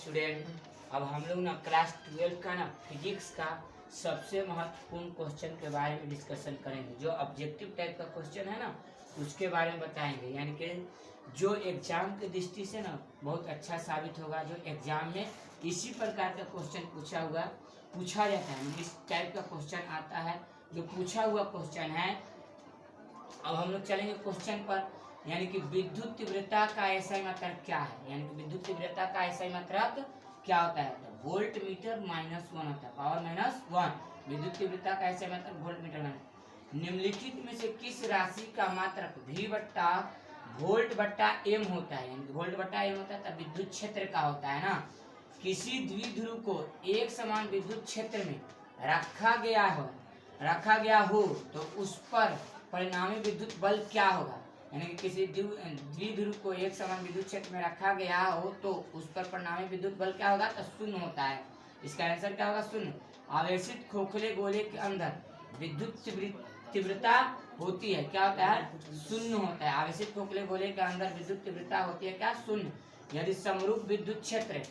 Student, अब हम लोग ना क्लास 12 का ना फिजिक्स का सबसे महत्वपूर्ण क्वेश्चन के बारे में डिस्कशन करेंगे। जो ऑब्जेक्टिव टाइप का क्वेश्चन है ना उसके बारे में बताएंगे, यानी कि जो एग्जाम की दृष्टि से ना बहुत अच्छा साबित होगा। जो एग्जाम में इसी प्रकार का क्वेश्चन पूछा जाता है, इस टाइप का क्वेश्चन आता है जो पूछा हुआ क्वेश्चन है। अब हम लोग चलेंगे क्वेश्चन पर, यानी कि विद्युत तीव्रता का एसआई मात्रक क्या है। यानी कि विद्युत तीव्रता का एसआई मात्रक क्या होता है, तो वोल्ट मीटर -1 होता है, पावर -1। विद्युत तीव्रता का एसआई मात्रक वोल्ट मीटर -। निम्नलिखित में से किस राशि का मात्रक V बट्टा वोल्ट बट्टा m होता है। यानी कि वोल्ट बट्टा m होता है तब विद्युत क्षेत्र का होता है ना। किसी द्विध्रुव को एक समान विद्युत क्षेत्र में रखा गया हो तो उस पर परिणामी विद्युत बल क्या होगा। यानी कि किसी द्विध्रुव को एक समान विद्युत क्षेत्र में रखा गया हो तो उस पर परिणामी विद्युत बल क्या होगा, तो शून्य होता है। इसका आंसर क्या होगा, शून्य। आवेशित खोखले गोले के अंदर विद्युत तीव्रता होती है, क्या होता है, शून्य होता है। आवेशित खोखले गोले के अंदर विद्युत तीव्रता होती है क्या, शून्य। यदि समरूप विद्युत क्षेत्र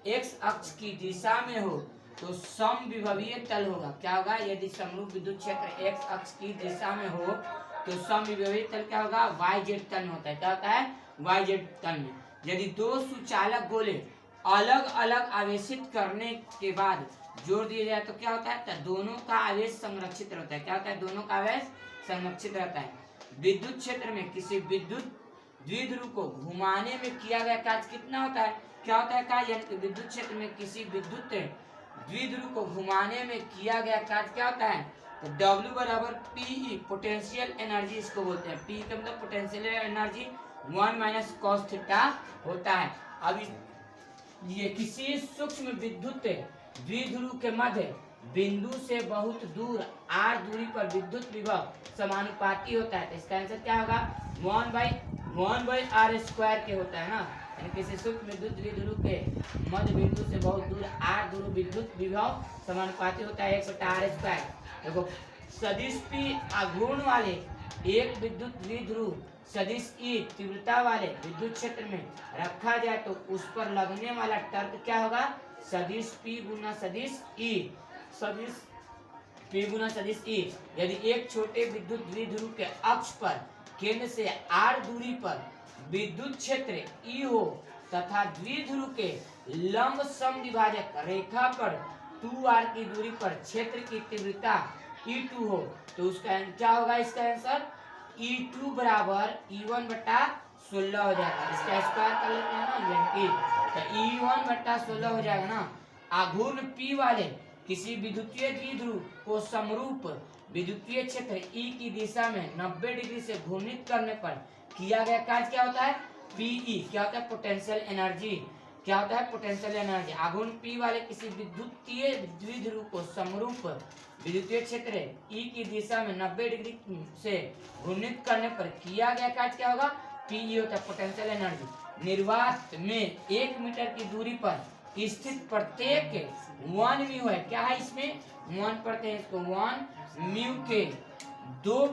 x अक्ष की दिशा में हो तो समविभवीय तल होगा, क्या होगा, यदि समरूप विद्युत क्षेत्र x अक्ष की दिशा में हो तो समविभवीय तल क्या होगा, yz तल में होता है, क्या होता है, yz तल में। यदि दो सुचालक गोले अलग अलग आवेशित करने के बाद जोड़ दिए जाए तो क्या होता है, तो दोनों का आवेश संरक्षित रहता है, क्या होता है, दोनों का आवेश संरक्षित रहता है। विद्युत क्षेत्र में किसी विद्युत द्विध्रुव को घुमाने में किया गया कार्य कितना होता है, क्या होता है कार्य। विद्युत क्षेत्र में किसी विद्युत द्विध्रुव को घुमाने में किया गया कार्य क्या होता है, तो W बराबर PE पोटेंशियल एनर्जी इसको बोलते हैं। P का मतलब पोटेंशियल एनर्जी 1 - cos थीटा होता है। अब ये किसी सूक्ष्म विद्युत द्विध्रुव के मध्य बिंदु से बहुत दूर r दूरी पर विद्युत विभव समानुपाती होता है, तो इसका आंसर क्या होगा, 1/r² के होता है ना। यानी किसी सूक्ष्म विद्युत द्विध्रुव के मध्य बिंदु से बहुत दूर r दूरी विद्युत विभव समानुपाती होता है 1/r²। देखो सदिश P आघूर्ण वाले एक विद्युत द्विध्रुव सदिश E तीव्रता वाले विद्युत क्षेत्र में रखा जाए तो उस पर लगने वाला टर्क क्या होगा, सदिश P गुना सदिश E, सदिश P गुना सदिश E। यदि एक छोटे विद्युत द्विध्रुव के अक्ष पर केंद्र से r दूरी पर विद्युत क्षेत्र E हो तथा द्विध्रुव के लंब समद्विभाजक रेखा पर 2r की दूरी पर क्षेत्र की तीव्रता E2 हो तो उसका क्या होगा, इसका आंसर E2 बराबर E1 बटा 16 हो जाएगा। इसका स्क्वायर कर लेते हैं ना, यानी तो E1 बटा 16 हो जाएगा ना। आघूर्ण P वाले किसी विद्युतीय द्विध्रुव को समरूप विद्युतीय क्षेत्र E की दिशा में 90 डिग्री से घूर्णित करने पर किया गया कार्य क्या होता है, PE, क्या होता है, पोटेंशियल एनर्जी, क्या होता है, पोटेंशियल एनर्जी। आघूर्ण P वाले किसी विद्युतीय द्विध्रुव को समरूप विद्युतीय क्षेत्र E की दिशा में 90 डिग्री से घूर्णित करने पर किया गया कार्य क्या होगा, PE होता है, पोटेंशियल एनर्जी। निर्वात में 1 मीटर की दूरी पर स्थित प्रत्येक 1 म्यू है, क्या है इसमें 1 पढ़ते हैं इसको, 1 म्यू के दो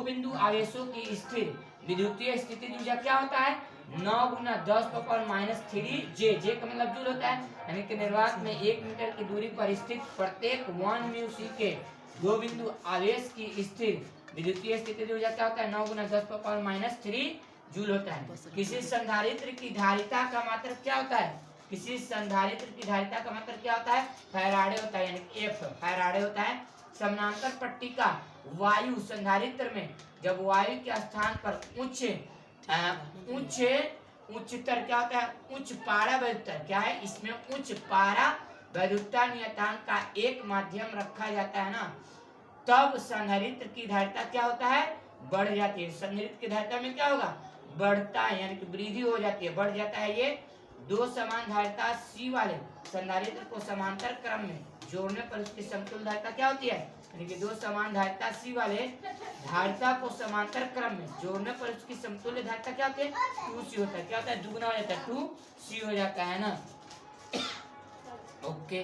बिंदु आवेशों की स्थिर विद्युतीय स्थिति ऊर्जा क्या होता है, 9 गुना 10⁻³ जे का मतलब जूल होता है। यानी कि निर्वात में 1 मीटर की दूरी पर स्थित प्रत्येक 1 म्यू सी के दो बिंदु आवेश की स्थिर विद्युतीय स्थिति ऊर्जा क्या होता है, 9 गुना 10⁻³ जूल होता है। किसी संधारित्र की धारिता का मात्रक क्या होता है, किसी संधारित्र की धारिता का मात्रक क्या होता है, फैराडे होता है, यानी F फैराडे होता है। समानांतर पट्टी का वायु संधारित्र में जब वायु के स्थान पर उच्चतर क्या होता है, उच्च पारा वैद्युतता, क्या है इसमें उच्च पारा वैद्युतता नियतांक का एक माध्यम रखा जाता है ना, तब संधारित्र की धारिता क्या होता है, बढ़ जाती है। संधारित्र की धारिता में क्या होगा, बढ़ता है, यानी कि वृद्धि हो जाती है, बढ़ जाता है। ये दो समान धारिता C वाले संधारित्र को समांतर क्रम में जोड़ने पर उसकी समतुल्य धारिता क्या होती है, यानी कि दो समान धारिता C वाले धारिता को समांतर क्रम में जोड़ने पर उसकी समतुल्य धारिता क्या होती है, 2C होता है, क्या होता है, दुगना हो जाता है, 2C हो जाता है ना। ओके